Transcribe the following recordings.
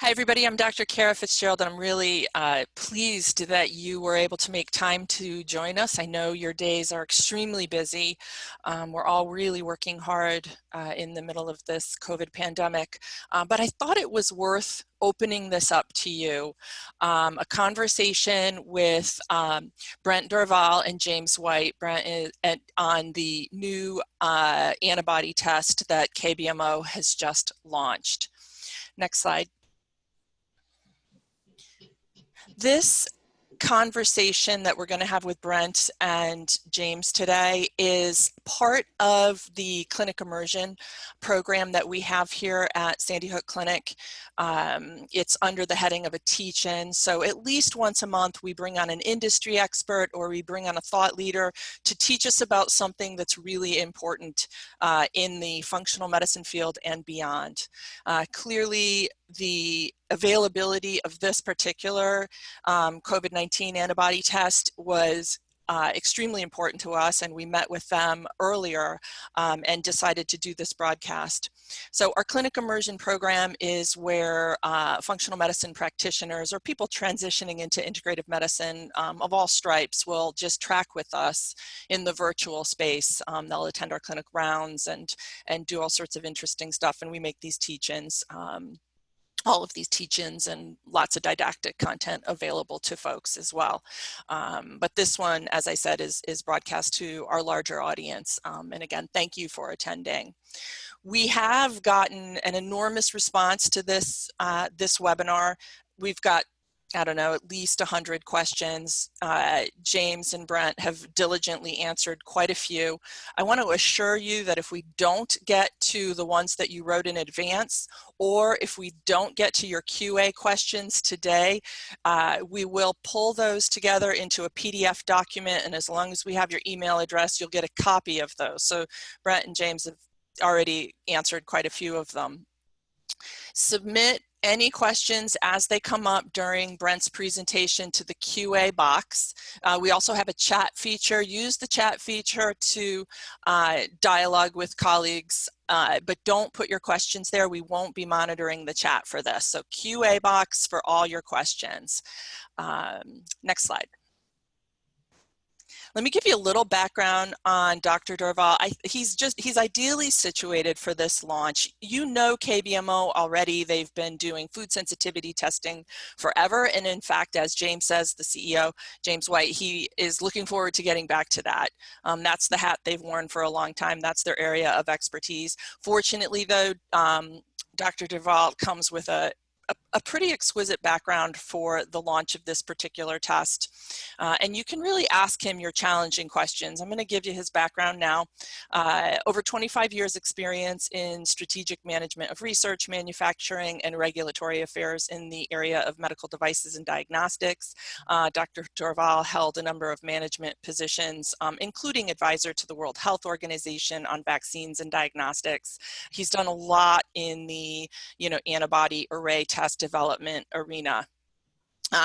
Hi, everybody. I'm Dr. Kara Fitzgerald, and I'm really pleased that you were able to make time to join us. I know your days are extremely busy. We're all really working hard in the middle of this COVID pandemic, but I thought it was worth opening this up to you. A conversation with Brent Dorval and James White. Brent is on the new antibody test that KBMO has just launched. Next slide. This conversation that we're going to have with Brent and James today is part of the clinic immersion program that we have here at Sandy Hook Clinic. It's under the heading of a teach-in. So at least once a month, we bring on an industry expert or we bring on a thought leader to teach us about something that's really important in the functional medicine field and beyond. Clearly, the availability of this particular COVID-19 antibody test was extremely important to us, and we met with them earlier and decided to do this broadcast. So our clinic immersion program is where functional medicine practitioners or people transitioning into integrative medicine of all stripes will just track with us in the virtual space. They'll attend our clinic rounds and do all sorts of interesting stuff, and we make these teach-ins. All of these teach-ins and lots of didactic content available to folks as well. But this one, as I said, is broadcast to our larger audience. And again, thank you for attending. We have gotten an enormous response to this, this webinar. We've got, I don't know, at least 100 questions. James and Brent have diligently answered quite a few. I want to assure you that if we don't get to the ones that you wrote in advance, or if we don't get to your QA questions today, we will pull those together into a PDF document, and as long as we have your email address, you'll get a copy of those. So Brent and James have already answered quite a few of them. Submit any questions as they come up during Brent's presentation to the QA box. We also have a chat feature. Use the chat feature to dialogue with colleagues, but don't put your questions there. We won't be monitoring the chat for this. So QA box for all your questions. Next slide. Let me give you a little background on Dr. Dorval. He's ideally situated for this launch. You know KBMO already. They've been doing food sensitivity testing forever. And in fact, as James says, the CEO, James White, he is looking forward to getting back to that. That's the hat they've worn for a long time. That's their area of expertise. Fortunately, though, Dr. Dorval comes with a pretty exquisite background for the launch of this particular test. And you can really ask him your challenging questions. I'm going to give you his background now. Over 25 years experience in strategic management of research, manufacturing, and regulatory affairs in the area of medical devices and diagnostics. Dr. Dorval held a number of management positions, including advisor to the World Health Organization on vaccines and diagnostics. He's done a lot in the antibody array test development arena.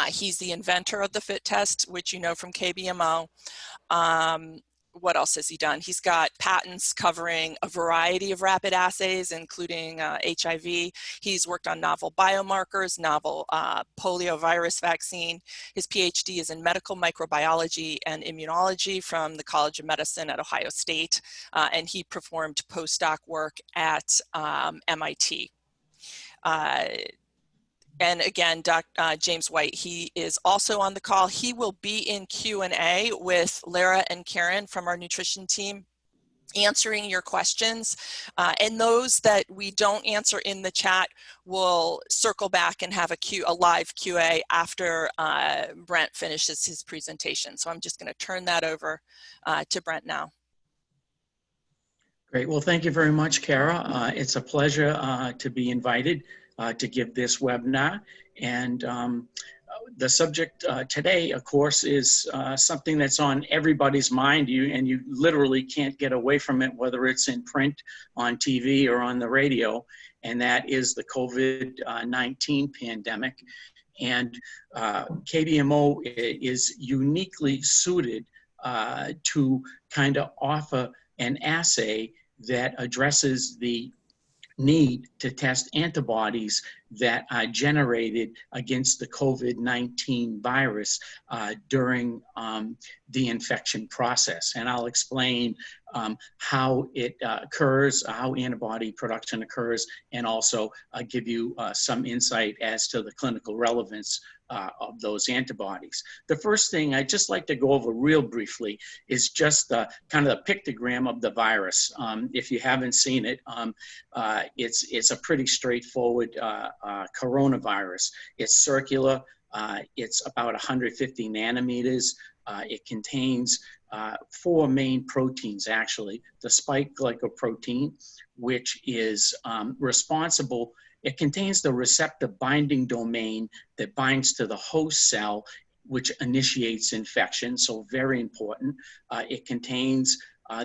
He's the inventor of the FIT test, which you know from KBMO. What else has he done? He's got patents covering a variety of rapid assays, including HIV. He's worked on novel biomarkers, novel poliovirus vaccine. His PhD is in medical microbiology and immunology from the College of Medicine at Ohio State, and he performed postdoc work at MIT. And again, James White, he is also on the call. He will be in Q&A with Lara and Karen from our nutrition team, answering your questions. And those that we don't answer in the chat, will circle back and have a live QA after Brent finishes his presentation. So I'm just going to turn that over to Brent now. Great. Well, thank you very much, Kara. It's a pleasure to be invited to give this webinar. And the subject today, of course, is something that's on everybody's mind. You literally can't get away from it, whether it's in print, on TV, or on the radio. And that is the COVID-19 pandemic. And KBMO is uniquely suited to kind of offer an assay that addresses the need to test antibodies that are generated against the COVID-19 virus during the infection process. And I'll explain how it occurs, how antibody production occurs, and also give you some insight as to the clinical relevance of those antibodies. The first thing I'd just like to go over real briefly is just kind of the pictogram of the virus. If you haven't seen it, it's a pretty straightforward coronavirus. It's circular. It's about 150 nanometers. It contains 4 main proteins, actually. The spike glycoprotein, which is responsible. It contains the receptor binding domain that binds to the host cell, which initiates infection, so very important. It contains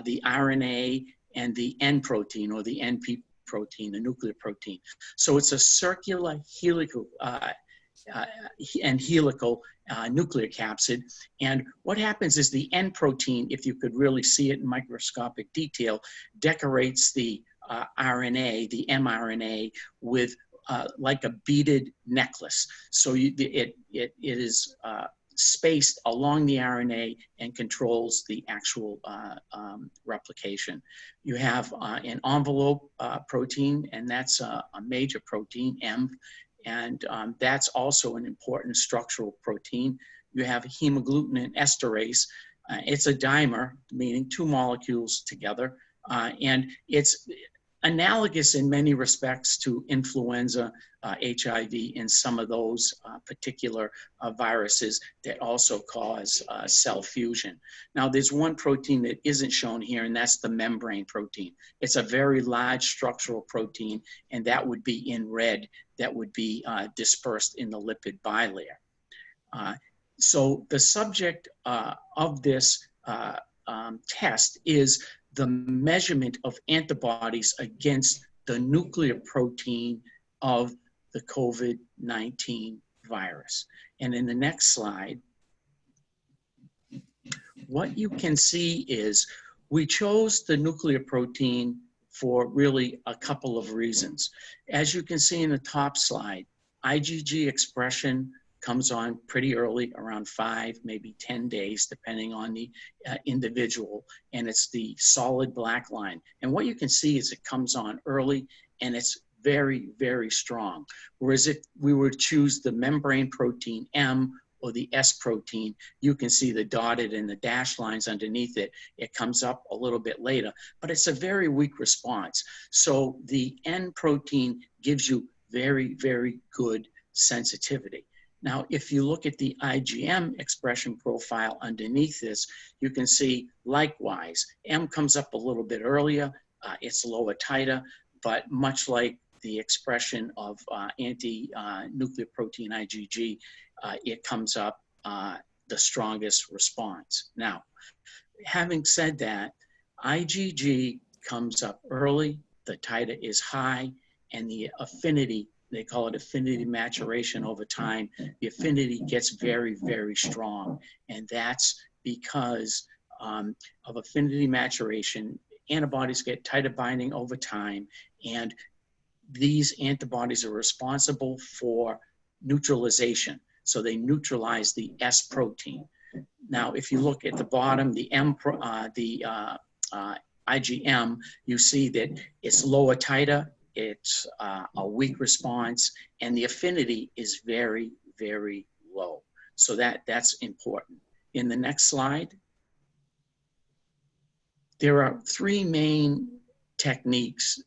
the RNA and the N protein, or the NP protein, the nuclear protein. So it's a circular helical nuclear capsid. And what happens is the N protein, if you could really see it in microscopic detail, decorates the RNA, the mRNA, with like a beaded necklace. So it is spaced along the RNA and controls the actual replication. You have an envelope protein, and that's a major protein, M, and that's also an important structural protein. You have hemagglutinin esterase. It's a dimer, meaning 2 molecules together, and it's analogous in many respects to influenza, HIV, and some of those particular viruses that also cause cell fusion. Now, there's one protein that isn't shown here, and that's the membrane protein. It's a very large structural protein, and that would be in red, that would be dispersed in the lipid bilayer. So the subject of this test is the measurement of antibodies against the nuclear protein of the COVID-19 virus. And in the next slide, what you can see is we chose the nuclear protein for really a couple of reasons. As you can see in the top slide, IgG expression comes on pretty early, around 5, maybe 10 days, depending on the individual, and it's the solid black line. And what you can see is it comes on early, and it's very, very strong. Whereas if we were to choose the membrane protein M or the S protein, you can see the dotted and the dashed lines underneath it. It comes up a little bit later, but it's a very weak response. So the N protein gives you very, very good sensitivity. Now, if you look at the IgM expression profile underneath this, you can see likewise, M comes up a little bit earlier, it's lower titer, but much like the expression of anti-nuclear protein IgG, it comes up the strongest response. Now, having said that, IgG comes up early, the titer is high, and the affinity, they call it affinity maturation over time, the affinity gets very, very strong. And that's because of affinity maturation. Antibodies get titer binding over time, and these antibodies are responsible for neutralization. So they neutralize the S protein. Now, if you look at the bottom, the IgM, you see that it's lower titer, it's a weak response, and the affinity is very, very low. So that's important. In the next slide, there are 3 main techniques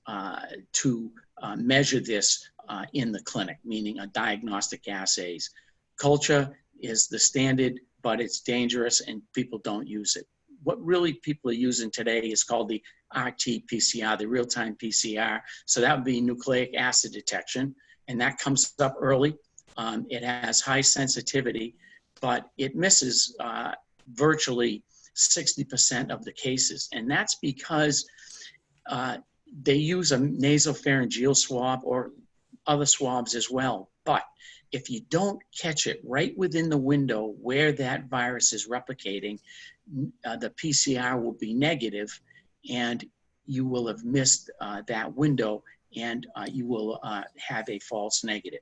to measure this in the clinic, meaning a diagnostic assays. Culture is the standard, but it's dangerous and people don't use it. What really people are using today is called the RT-PCR, the real-time PCR. So that would be nucleic acid detection, and that comes up early. It has high sensitivity, but it misses virtually 60% of the cases. And that's because they use a nasopharyngeal swab or other swabs as well. But if you don't catch it right within the window where that virus is replicating, the PCR will be negative, and you will have missed that window, and you will have a false negative.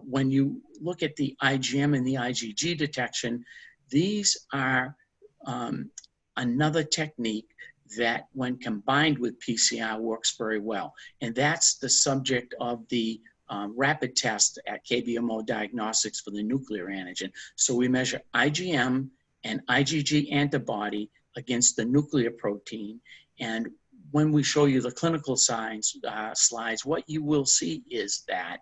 When you look at the IgM and the IgG detection, these are another technique that when combined with PCR works very well. And that's the subject of the rapid test at KBMO Diagnostics for the nuclear antigen. So we measure IgM and IgG antibody against the nuclear protein. And when we show you the clinical signs slides, what you will see is that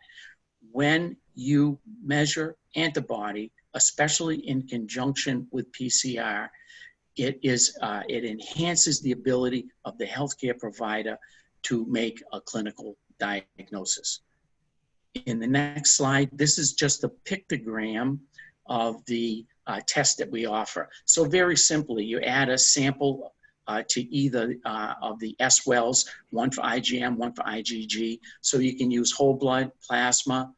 when you measure antibody, especially in conjunction with PCR, it enhances the ability of the healthcare provider to make a clinical diagnosis. In the next slide, this is just a pictogram of the test that we offer. So very simply, you add a sample to either of the S wells, one for IgM, one for IgG. So you can use whole blood, plasma,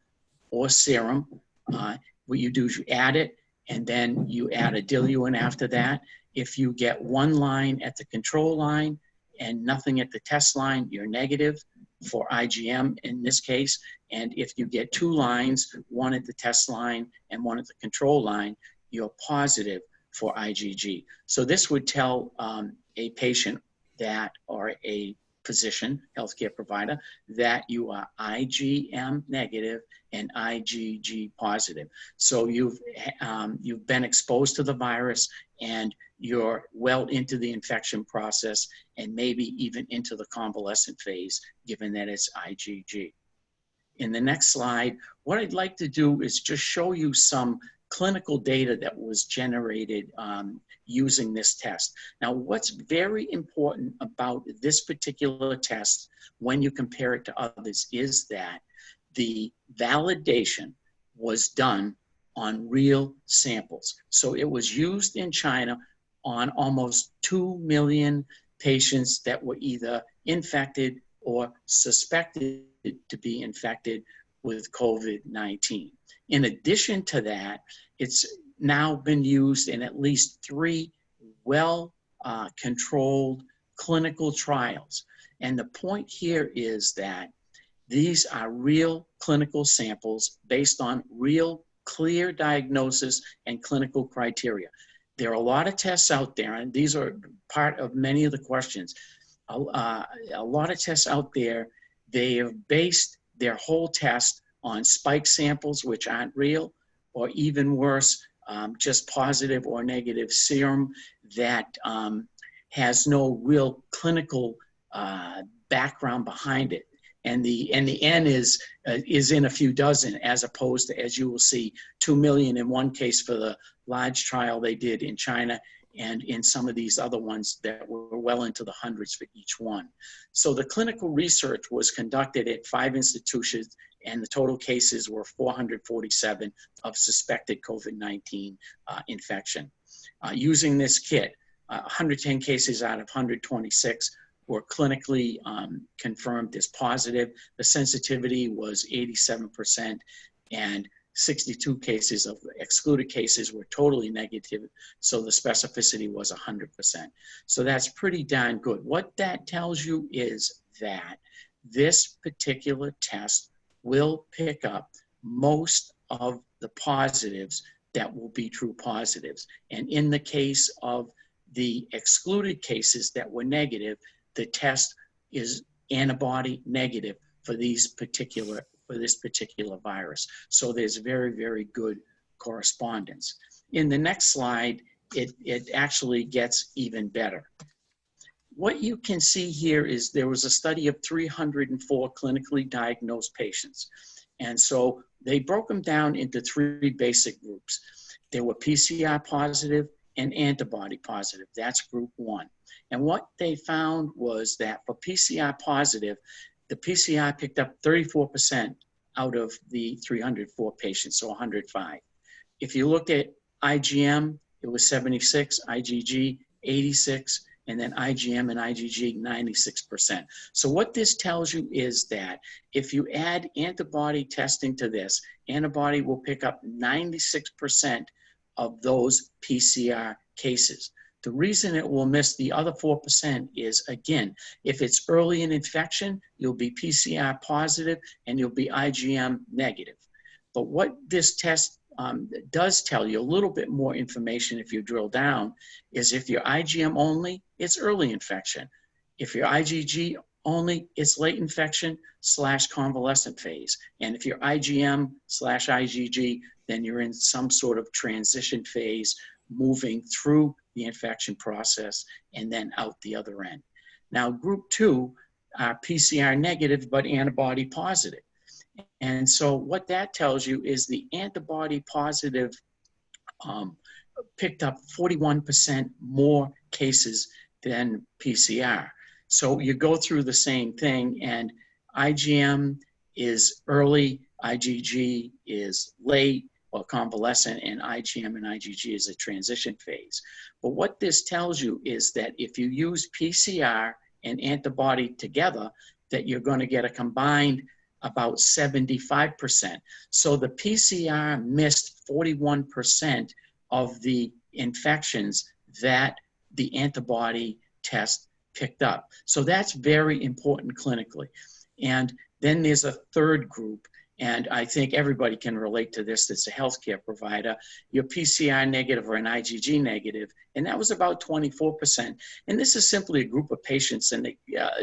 or serum. What you do is you add it, and then you add a diluent after that. If you get one line at the control line and nothing at the test line, you're negative for IgM in this case. And if you get two lines, one at the test line and one at the control line, you're positive for IgG. So this would tell a patient that, or a physician, healthcare provider, that you are IgM negative and IgG positive. So you've been exposed to the virus and you're well into the infection process and maybe even into the convalescent phase, given that it's IgG. In the next slide, what I'd like to do is just show you some clinical data that was generated using this test. Now, what's very important about this particular test when you compare it to others is that the validation was done on real samples. So it was used in China on almost 2 million patients that were either infected or suspected to be infected with COVID-19. In addition to that, it's now been used in at least 3 well-controlled clinical trials. And the point here is that these are real clinical samples based on real clear diagnosis and clinical criteria. There are a lot of tests out there, and these are part of many of the questions. A lot of tests out there, they have based their whole test on spike samples, which aren't real, or even worse, just positive or negative serum that has no real clinical background behind it. And the N is in a few dozen, as opposed to, as you will see, 2 million in one case for the large trial they did in China, and in some of these other ones that were well into the hundreds for each one. So the clinical research was conducted at 5 institutions, and the total cases were 447 of suspected COVID-19 infection. Using this kit, 110 cases out of 126 were clinically confirmed as positive. The sensitivity was 87%, and 62 cases of excluded cases were totally negative, so the specificity was 100%. So that's pretty darn good. What that tells you is that this particular test will pick up most of the positives that will be true positives. And in the case of the excluded cases that were negative, the test is antibody negative for this particular virus. So there's very, very good correspondence. In the next slide, it actually gets even better. What you can see here is there was a study of 304 clinically diagnosed patients. And so they broke them down into 3 basic groups. There were PCR positive and antibody positive. That's group 1. And what they found was that for PCR positive, the PCR picked up 34% out of the 304 patients, so 105. If you look at IgM, it was 76, IgG, 86, and then IgM and IgG, 96%. So what this tells you is that if you add antibody testing to this, antibody will pick up 96% of those PCR cases. The reason it will miss the other 4% is, again, if it's early in infection, you'll be PCR positive and you'll be IgM negative. But what this test does tell you, a little bit more information if you drill down, is if you're IgM only, it's early infection. If you're IgG only, it's late infection / convalescent phase. And if you're IgM / IgG, then you're in some sort of transition phase, moving through the infection process and then out the other end. Now, group 2 are PCR negative but antibody positive. And so what that tells you is the antibody positive picked up 41% more cases than PCR. So you go through the same thing, and IgM is early, IgG is late or convalescent, and IgM and IgG is a transition phase. But what this tells you is that if you use PCR and antibody together, that you're going to get a combined about 75%. So the PCR missed 41% of the infections that the antibody test picked up. So that's very important clinically. And then there's a third group, and I think everybody can relate to this that's a healthcare provider. You're PCR negative or an IgG negative, and that was about 24%. And this is simply a group of patients, and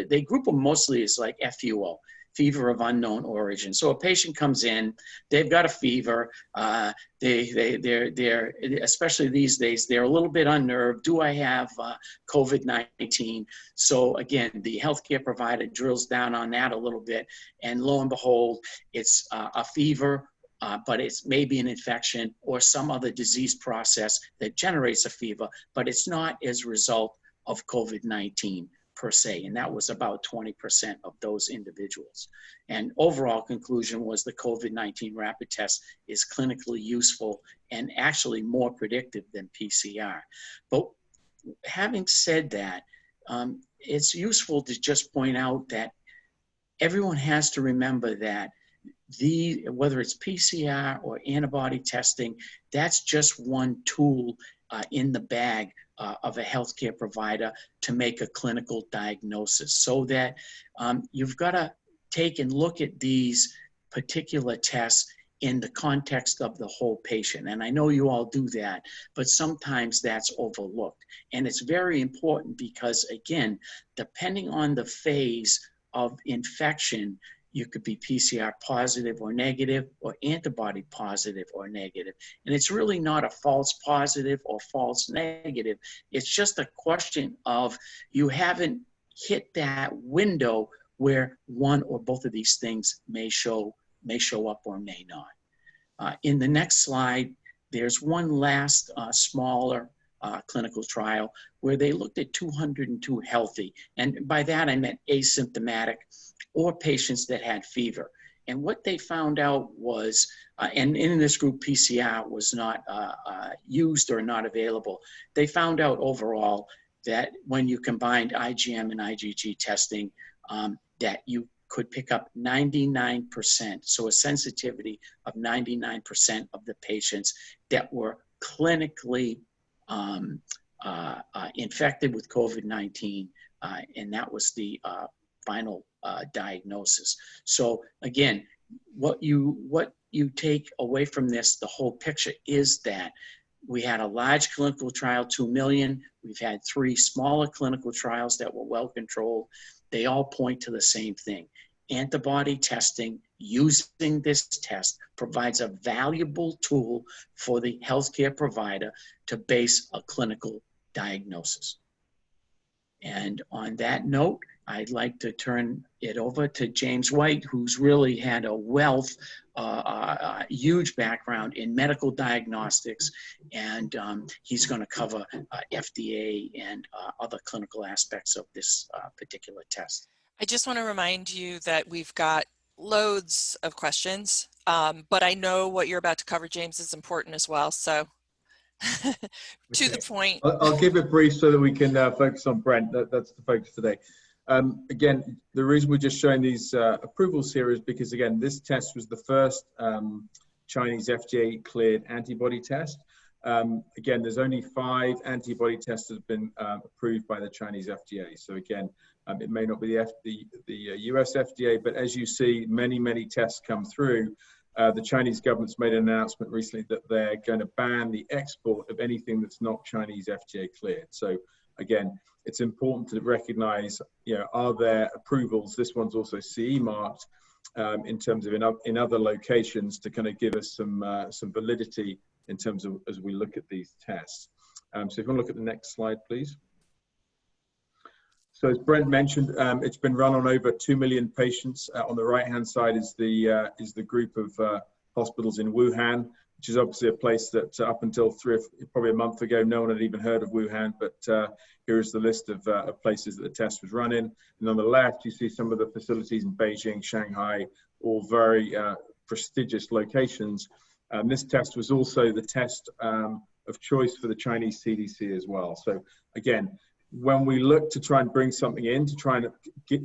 they group them mostly as like FUO, fever of unknown origin. So a patient comes in, they've got a fever, they're especially these days, they're a little bit unnerved. Do I have COVID-19? So again, the healthcare provider drills down on that a little bit, and lo and behold, it's a fever, but it's maybe an infection or some other disease process that generates a fever, but it's not as a result of COVID-19 per se, and that was about 20% of those individuals. And overall conclusion was the COVID-19 rapid test is clinically useful and actually more predictive than PCR. But having said that, it's useful to just point out that everyone has to remember that whether it's PCR or antibody testing, that's just one tool in the bag of a healthcare provider to make a clinical diagnosis. So that you've got to take and look at these particular tests in the context of the whole patient. And I know you all do that, but sometimes that's overlooked. And it's very important because, again, depending on the phase of infection, you could be PCR positive or negative, or antibody positive or negative. And it's really not a false positive or false negative. It's just a question of you haven't hit that window where one or both of these things may show up or may not. In the next slide, there's one last smaller clinical trial where they looked at 202 healthy. And by that, I meant asymptomatic or patients that had fever. And what they found out was, and in this group, PCR was not used or not available. They found out overall that when you combined IgM and IgG testing, that you could pick up 99%, so a sensitivity of 99% of the patients that were clinically infected with COVID-19, and that was the final diagnosis. So again, what you take away from this, the whole picture, is that we had a large clinical trial, 2 million. We've had 3 smaller clinical trials that were well controlled. They all point to the same thing. Antibody testing, using this test, provides a valuable tool for the healthcare provider to base a clinical diagnosis. And on that note, I'd like to turn it over to James White, who's really had a wealth, huge background in medical diagnostics, and he's going to cover FDA and other clinical aspects of this particular test. I just want to remind you that we've got loads of questions, but I know what you're about to cover, James, is important as well. So to the point. I'll keep it brief so that we can focus on Brent. That's the focus today. Again, the reason we're just showing these approvals here is because, again, this test was the first Chinese FDA cleared antibody test. Again, there's only 5 antibody tests that have been approved by the Chinese FDA. So again, it may not be the US FDA, but as you see, many tests come through. The Chinese government's made an announcement recently that they're going to ban the export of anything that's not Chinese FDA cleared. So again, it's important to recognize, are there approvals? This one's also CE marked in terms of in other locations to kind of give us some validity in terms of as we look at these tests. So if you want to look at the next slide, please. So as Brent mentioned, it's been run on over 2 million patients. On the right-hand side is the group of hospitals in Wuhan, which is obviously a place that up until probably a month ago, no one had even heard of Wuhan. But here is the list of places that the test was run in. And on the left, you see some of the facilities in Beijing, Shanghai, all very prestigious locations. This test was also the test of choice for the Chinese CDC as well. So again, when we look to try and bring something in to try and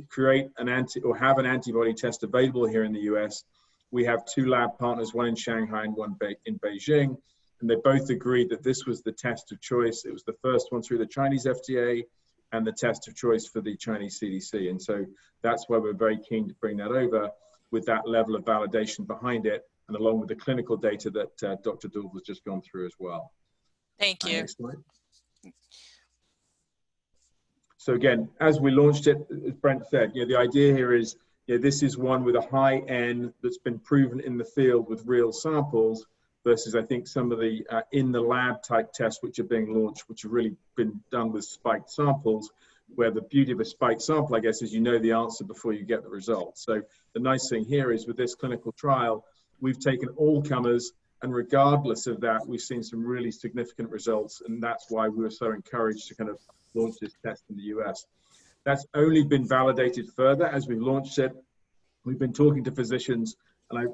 create have an antibody test available here in the US, we have 2 lab partners, one in Shanghai and one in Beijing, and they both agreed that this was the test of choice. It was the first one through the Chinese FDA and the test of choice for the Chinese CDC. And so that's why we're very keen to bring that over with that level of validation behind it, and along with the clinical data that Dr. Dorval has just gone through as well. Thank you. Next slide. So again, as we launched it, as Brent said, the idea here is, this is one with a high N that's been proven in the field with real samples versus I think some of the in the lab type tests which are being launched, which have really been done with spiked samples, where the beauty of a spiked sample, I guess, is the answer before you get the results. So the nice thing here is with this clinical trial, we've taken all comers, and regardless of that, we've seen some really significant results, and that's why we were so encouraged to kind of launch this test in the US. That's only been validated further as we've launched it. We've been talking to physicians, and I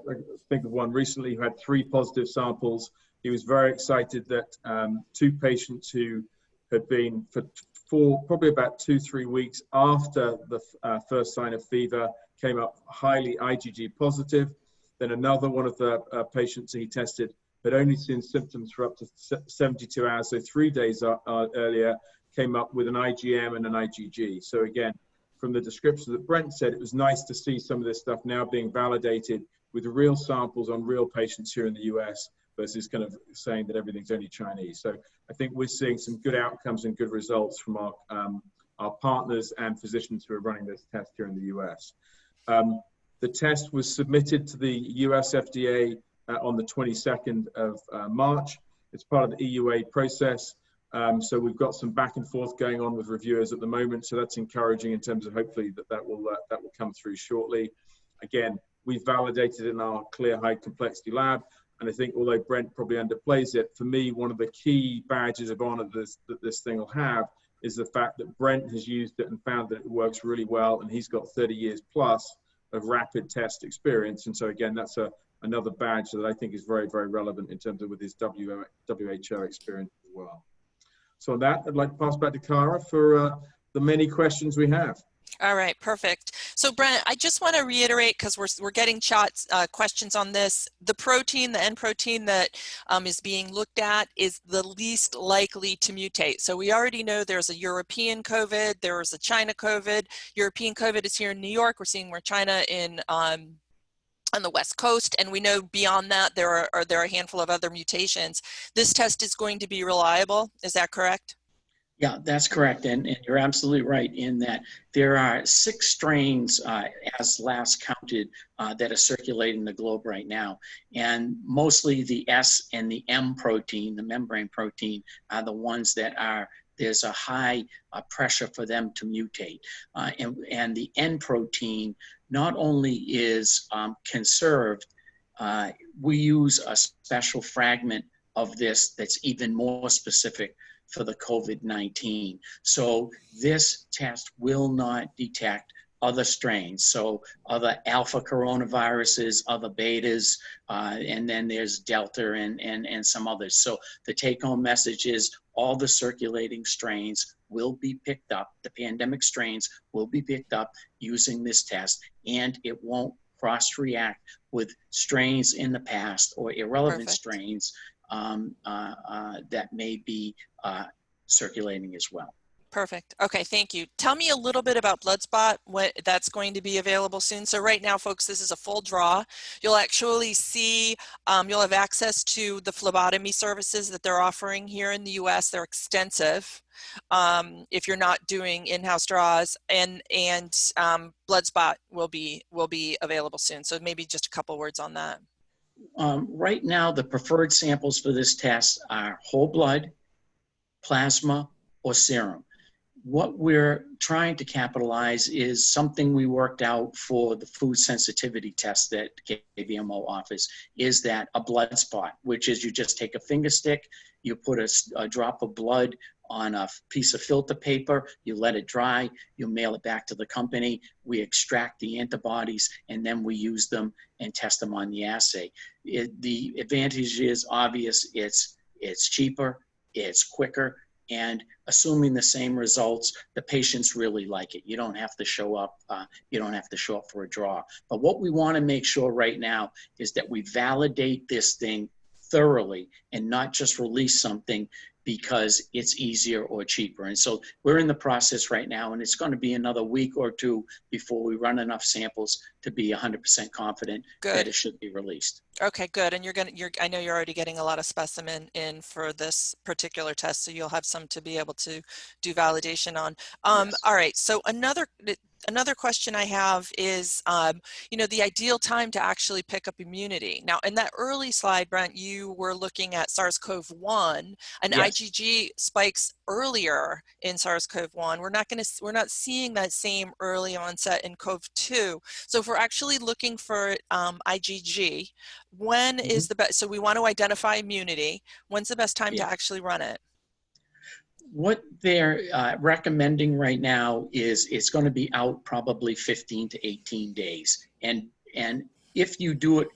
think of one recently who had 3 positive samples. He was very excited that 2 patients who had been for probably about 2-3 weeks after the first sign of fever came up highly IgG positive. Then another one of the patients he tested had only seen symptoms for up to 72 hours, so 3 days earlier, came up with an IgM and an IgG. So again, from the description that Brent said, it was nice to see some of this stuff now being validated with real samples on real patients here in the US versus kind of saying that everything's only Chinese. So I think we're seeing some good outcomes and good results from our partners and physicians who are running this test here in the US. The test was submitted to the US FDA on the 22nd of March. It's part of the EUA process. So we've got some back and forth going on with reviewers at the moment. So that's encouraging in terms of hopefully that will come through shortly. Again, we've validated in our clear high complexity lab. And I think although Brent probably underplays it, for me, one of the key badges of honor that this thing will have is the fact that Brent has used it and found that it works really well. And he's got 30 years plus of rapid test experience. And so again, that's another badge that I think is very, very relevant in terms of with his WHO experience as well. So on that, I'd like to pass back to Cara for the many questions we have. All right, perfect. So Brent, I just want to reiterate, because we're getting questions on this. The protein, the N protein that is being looked at is the least likely to mutate. So we already know there's a European COVID, there's a China COVID. European COVID is here in New York. We're seeing more China on the West Coast, and we know beyond that there are a handful of other mutations. This test is going to be reliable. Is that correct? Yeah, that's correct. And you're absolutely right in that there are 6 strains, as last counted, that are circulating the globe right now. And mostly the S and the M protein, the membrane protein, are the ones that there's a high pressure for them to mutate. And the N protein not only is conserved, we use a special fragment of this that's even more specific for the COVID-19. So this test will not detect other strains. So other alpha coronaviruses, other betas, and then there's Delta and some others. So the take-home message is all the circulating strains will be picked up, the pandemic strains will be picked up using this test, and it won't cross-react with strains in the past or irrelevant Perfect. strains that may be circulating as well. Perfect. Okay, thank you. Tell me a little bit about blood spot, what that's going to be available soon. So right now, folks, this is a full draw. You'll actually see, you'll have access to the phlebotomy services that they're offering here in the US. They're extensive. If you're not doing in-house draws, and blood spot will be available soon. So maybe just a couple words on that. Right now, the preferred samples for this test are whole blood, plasma, or serum. What we're trying to capitalize is something we worked out for the food sensitivity test that KBMO offers, is that a blood spot, which is you just take a finger stick, you put a drop of blood on a piece of filter paper, you let it dry, you mail it back to the company, we extract the antibodies, and then we use them and test them on the assay. The advantage is obvious, it's cheaper, it's quicker, and assuming the same results, the patients really like it. You don't have to show up. You don't have to show up for a draw. But what we want to make sure right now is that we validate this thing thoroughly and not just release something because it's easier or cheaper. And so we're in the process right now, and it's going to be another week or two before we run enough samples to be 100% confident that it should be released. Okay, good. And I know you're already getting a lot of specimen in for this particular test, so you'll have some to be able to do validation on. Yes. All right. So another question I have is, the ideal time to actually pick up immunity. Now, in that early slide, Brent, you were looking at SARS-CoV-1 and Yes. IgG spikes earlier in SARS-CoV-1. We're not seeing that same early onset in CoV-2. So if we're actually looking for IgG, when is the best? So we want to identify immunity. When's the best time to actually run it? What they're recommending right now is it's going to be out probably 15 to 18 days. And if you do it,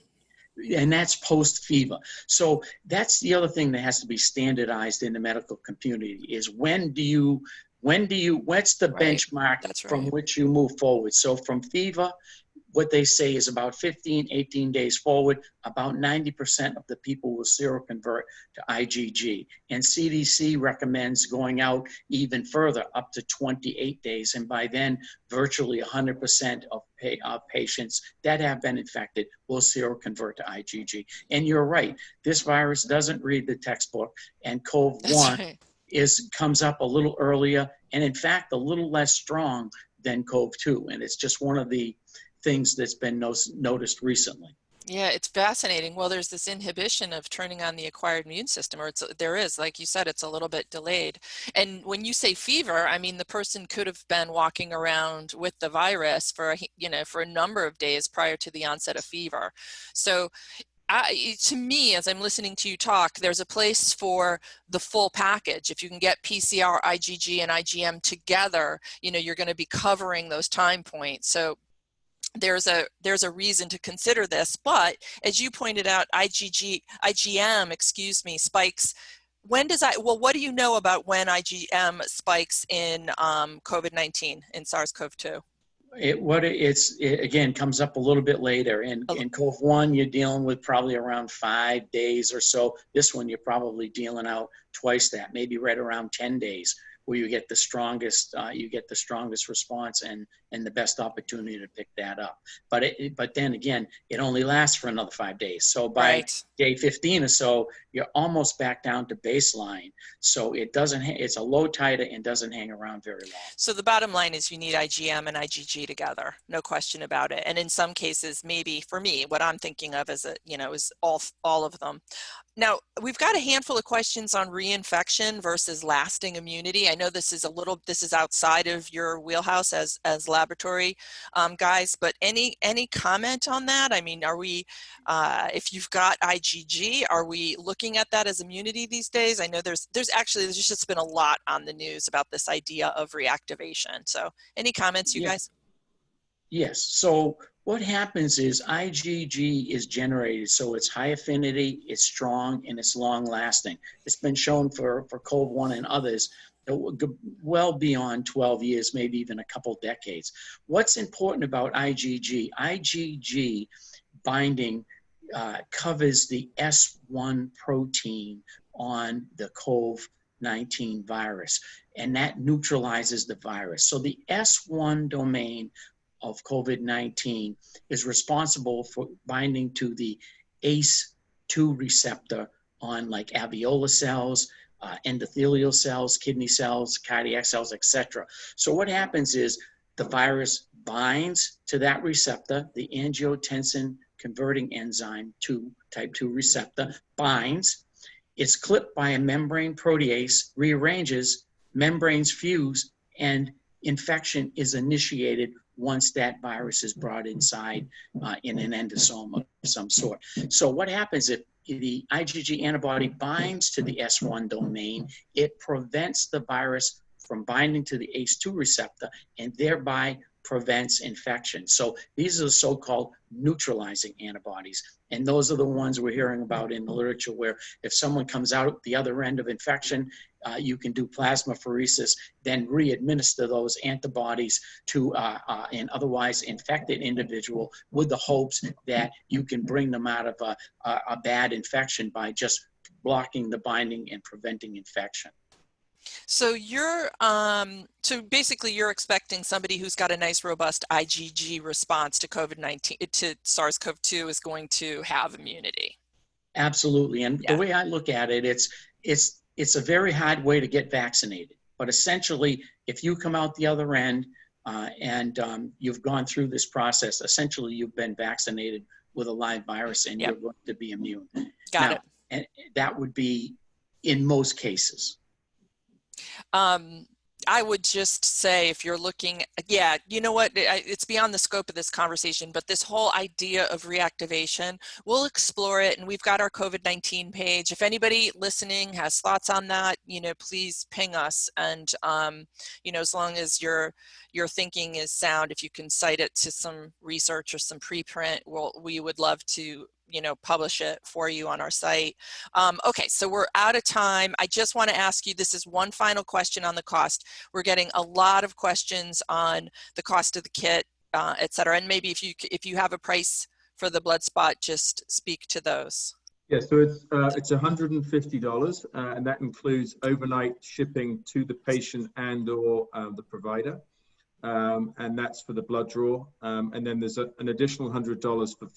and that's post fever. So that's the other thing that has to be standardized in the medical community is what's the benchmark from which you move forward. So from fever, what they say is about 15, 18 days forward, about 90% of the people will seroconvert to IgG. And CDC recommends going out even further, up to 28 days. And by then, virtually 100% of patients that have been infected will seroconvert to IgG. And you're right, this virus doesn't read the textbook, and CoV-1 comes up a little earlier, and in fact, a little less strong than CoV-2. And it's just one of the things that's been noticed recently. Yeah, it's fascinating. Well, there's this inhibition of turning on the acquired immune system, or there is, like you said, it's a little bit delayed. And when you say fever, I mean, the person could have been walking around with the virus for a number of days prior to the onset of fever. So to me, as I'm listening to you talk, there's a place for the full package. If you can get PCR, IgG, and IgM together, you're going to be covering those time points. So there's a reason to consider this, but as you pointed out, IgM, spikes. When does what do you know about when IgM spikes in COVID-19, in SARS-CoV-2? It again comes up a little bit later. In CoV-1, you're dealing with probably around 5 days or so. This one, you're probably dealing out twice that, maybe right around 10 days, where you get the strongest response and the best opportunity to pick that up. But then again, it only lasts for another 5 days. So by day 15 or so, you're almost back down to baseline. So it's a low titer and doesn't hang around very long. So the bottom line is you need IgM and IgG together, no question about it. And in some cases, maybe for me, what I'm thinking of is all of them. Now, we've got a handful of questions on reinfection versus lasting immunity. I know this is outside of your wheelhouse as laboratory guys, but any comment on that? I mean, are we, if you've got IgG, are we looking at that as immunity these days? I know there's just been a lot on the news about this idea of reactivation. So any comments, you guys? Yes. So what happens is IgG is generated, so it's high affinity, it's strong, and it's long lasting. It's been shown for CoV-1 and others well beyond 12 years, maybe even a couple decades. What's important about IgG? IgG binding covers the S1 protein on the COVID-19 virus, and that neutralizes the virus. So the S1 domain of COVID-19 is responsible for binding to the ACE2 receptor on like alveolar cells, endothelial cells, kidney cells, cardiac cells, etc. So what happens is the virus binds to that receptor, the angiotensin converting enzyme 2, type 2 receptor, binds, it's clipped by a membrane protease, rearranges, membranes fuse, and infection is initiated once that virus is brought inside in an endosome of some sort. So what happens if the IgG antibody binds to the S1 domain, it prevents the virus from binding to the ACE2 receptor and thereby prevents infection. So these are the so-called neutralizing antibodies. And those are the ones we're hearing about in the literature, where if someone comes out the other end of infection, you can do plasmapheresis, then re-administer those antibodies to an otherwise infected individual with the hopes that you can bring them out of a bad infection by just blocking the binding and preventing infection. So you're, so basically you're expecting somebody who's got a nice robust IgG response to COVID-19, to SARS-CoV-2 is going to have immunity. Absolutely. And the way I look at it, it's a very hard way to get vaccinated. But essentially, if you come out the other end and you've gone through this process, essentially you've been vaccinated with a live virus and you're going to be immune. Got it. And that would be in most cases. I would just say, if you're looking, you know what, it's beyond the scope of this conversation, but this whole idea of reactivation, we'll explore it, and we've got our COVID-19 page. If anybody listening has thoughts on that, you know, please ping us. And, you know, as long as your thinking is sound, if you can cite it to some research or some preprint, we would love to, you know, publish it for you on our site. Okay, so we're out of time. I just want to ask you, this is one final question on the cost. We're getting a lot of questions on the cost of the kit, et cetera. And maybe if you have a price for the blood spot, just speak to those. Yeah, so it's $150, and that includes overnight shipping to the patient and or the provider. And that's for the blood draw. And then there's an additional $100 for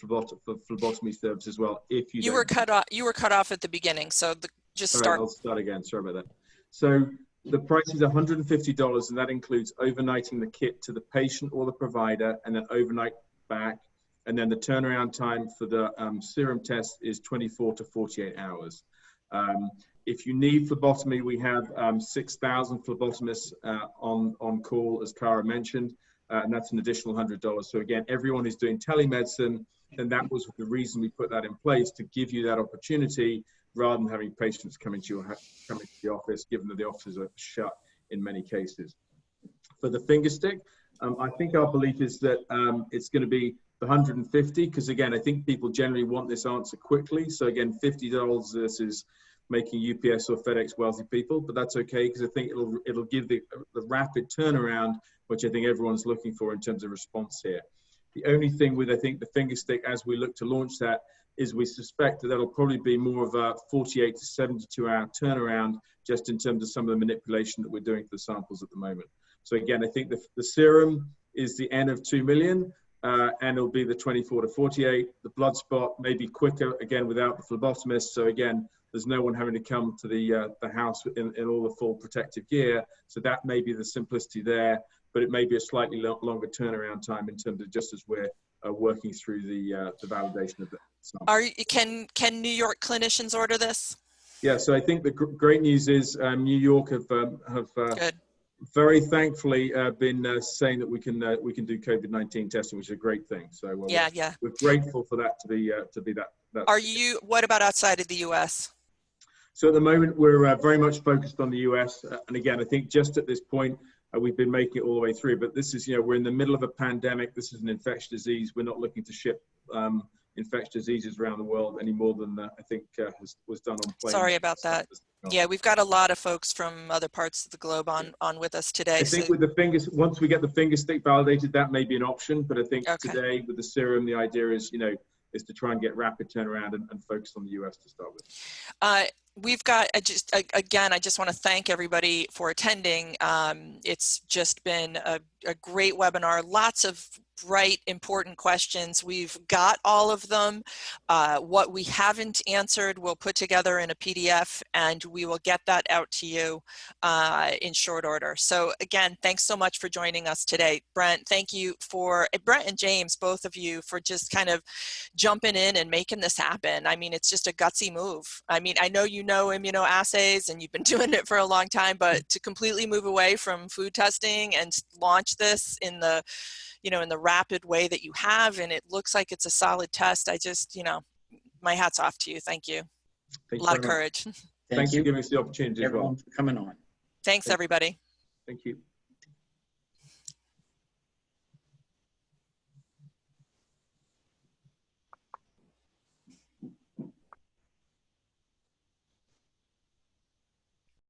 phlebotomy service as well. If you were cut off at the beginning, so start. I'll start again. Sorry about that. So the price is $150, and that includes overnighting the kit to the patient or the provider, and then overnight back. And then the turnaround time for the serum test is 24 to 48 hours. If you need phlebotomy, we have 6,000 phlebotomists on call, as Cara mentioned, and that's an additional $100. So again, everyone who's doing telemedicine, and that was the reason we put that in place, to give you that opportunity rather than having patients coming to the office, given that the offices are shut in many cases. For the finger stick, I think our belief is that it's going to be the $150, because again, I think people generally want this answer quickly. So again, $50 versus making UPS or FedEx wealthy people, but that's okay, because I think it'll give the rapid turnaround, which I think everyone's looking for in terms of response here. The only thing with, I think, the finger stick, as we look to launch that, is we suspect that that'll probably be more of a 48 to 72 hour turnaround, just in terms of some of the manipulation that we're doing for the samples at the moment. So again, I think the serum is the N of 2 million, and it'll be the 24 to 48. The blood spot may be quicker, again, without the phlebotomist. So again, there's no one having to come to the house in all the full protective gear. So that may be the simplicity there, but it may be a slightly longer turnaround time in terms of just as we're working through the validation of the sample. Can New York clinicians order this? Yeah, so I think the great news is New York have very thankfully been saying that we can do COVID-19 testing, which is a great thing. So we're grateful for that to be that. What about outside of the U.S.? So at the moment, we're very much focused on the US. And again, I think just at this point, we've been making it all the way through. But this is, we're in the middle of a pandemic. This is an infectious disease. We're not looking to ship infectious diseases around the world any more than I think was done on planes. Sorry about that. Yeah, we've got a lot of folks from other parts of the globe on with us today. I think with the fingers, once we get the finger stick validated, that may be an option. But I think today with the serum, the idea is, is to try and get rapid turnaround and focus on the US to start with. We've got, again, I just want to thank everybody for attending. It's just been a great webinar, lots of bright, important questions. We've got all of them. What we haven't answered, we'll put together in a PDF and we will get that out to you in short order. So again, thanks so much for joining us today. Brent, thank you for, Brent and James, both of you, for just kind of jumping in and making this happen. I mean, it's just a gutsy move. I mean, I know you know immunoassays and you've been doing it for a long time, but to completely move away from food testing and launch this in the, in the rapid way that you have, and it looks like it's a solid test. I just, my hat's off to you. Thank you. Thanks a lot of courage. Thanks for giving us the opportunity as well. Everyone for coming on. Thanks, everybody. Thank you.